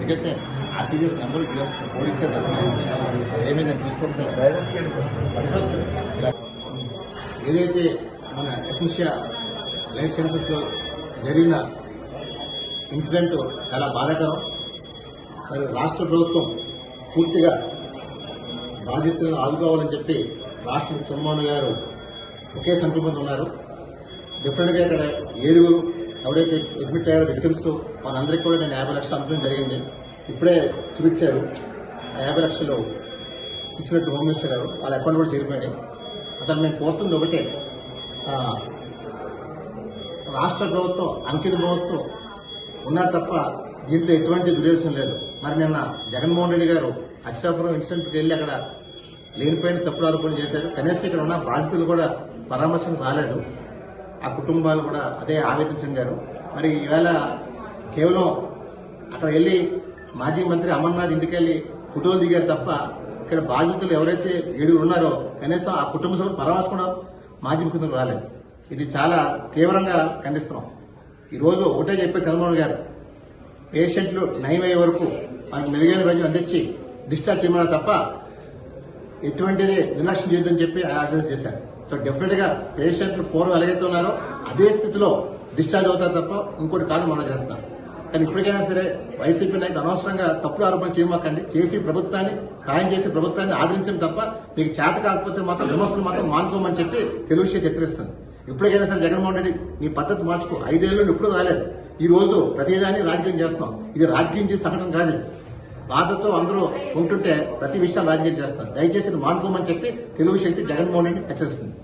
దిగితే RTGS number ఓడించారు ఏమైనా తీసుకుంటారు. ఏదైతే మన ఎసెన్షియా లైఫ్ సైన్సెస్లో జరిగిన ఇన్సిడెంట్ చాలా బాధాకరం. మరి రాష్ట్ర ప్రభుత్వం పూర్తిగా బాధితులను ఆదుకోవాలని చెప్పి రాష్ట్రపతి చంద్రబాబు గారు ఒకే సంకల్పంతో ఉన్నారు. డిఫరెంట్గా ఇక్కడ 7 ఎవరైతే అడ్మిట్ అయ్యారో విక్టిమ్స్ వాళ్ళందరికీ కూడా నేను 50 లక్షలు అనుకోవడం జరిగింది. ఇప్పుడే చూపించారు 50 లక్షలు ఇచ్చినట్టు హోమ్ మినిస్టర్ గారు, వాళ్ళ అకౌంట్ కూడా చేరిపోయినాయి. అతను మేము కోరుతుంది ఒకటే, రాష్ట్ర ప్రభుత్వం అంకిత ప్రభుత్వం ఉన్నారు తప్ప దీంట్లో ఎటువంటి దుర్యోగం లేదు. మరి నిన్న జగన్మోహన్ రెడ్డి గారు అచ్యుతాపురం ఇన్సిడెంట్కి వెళ్ళి అక్కడ లేనిపోయిన తప్పుడు ఆరోపణలు చేశారు. కనీసం ఇక్కడ ఉన్న బాధితులు కూడా పరామర్శకు రాలేదు. ఆ కుటుంబాలు కూడా అదే ఆవేదన చెందారు. మరి ఈవేళ కేవలం అక్కడ వెళ్ళి మాజీ మంత్రి అమర్నాథ్ ఇంటికి వెళ్ళి ఫోటోలు దిగారు తప్ప ఇక్కడ బాధితులు ఎవరైతే 7 ఉన్నారో కనీసం ఆ కుటుంబ సభ్యులు పరామర్శ కూడా మాజీ ముఖ్యమంత్రి రాలేదు. ఇది చాలా తీవ్రంగా ఖండిస్తున్నాం. ఈరోజు ఒకటే చెప్పే చంద్రబాబు గారు, పేషెంట్లు నయమయ్యే వరకు మనకు మెరుగైన వైద్యం అందించి డిశ్చార్జ్ చేయమన్నా తప్ప ఎటువంటిది నిర్లక్ష్యం చేయొద్దని చెప్పి ఆదేశం చేశారు. సో డెఫినెట్ గా పేషెంట్లు పూర్వం ఎలాగైతే ఉన్నారో అదే స్థితిలో డిశ్చార్జ్ అవుతారు తప్ప ఇంకోటి కాదు మనం చేస్తున్నాం. కానీ ఇప్పటికైనా సరే వైసీపీ నాయకులు అనవసరంగా తప్పుడు ఆరోపణలు చేయమాకండి. చేసి ప్రభుత్వాన్ని సాయం చేసి ప్రభుత్వాన్ని ఆదరించడం తప్ప మీకు చేత కాకపోతే మాత్రం విమర్శలు మాత్రం మానుకోమని చెప్పి తెలుగుదేశం హెచ్చరిస్తుంది. ఇప్పటికైనా సరే జగన్మోహన్ రెడ్డి నీ పద్ధతి మార్చుకో. 5 ఏళ్ళు ఎప్పుడు రాలేదు. ఈ రోజు ప్రతిదాన్ని రాజకీయం చేస్తున్నాం. ఇది రాజకీయం చేసే సంఘటన కాదు. బాధతో అందరూ ఉంటుంటే ప్రతి విషయాలు రాజకీయం చేస్తారు. దయచేసి మానుకోమని చెప్పి తెలుగు శక్తి జగన్మోహన్ రెడ్డి హెచ్చరిస్తుంది.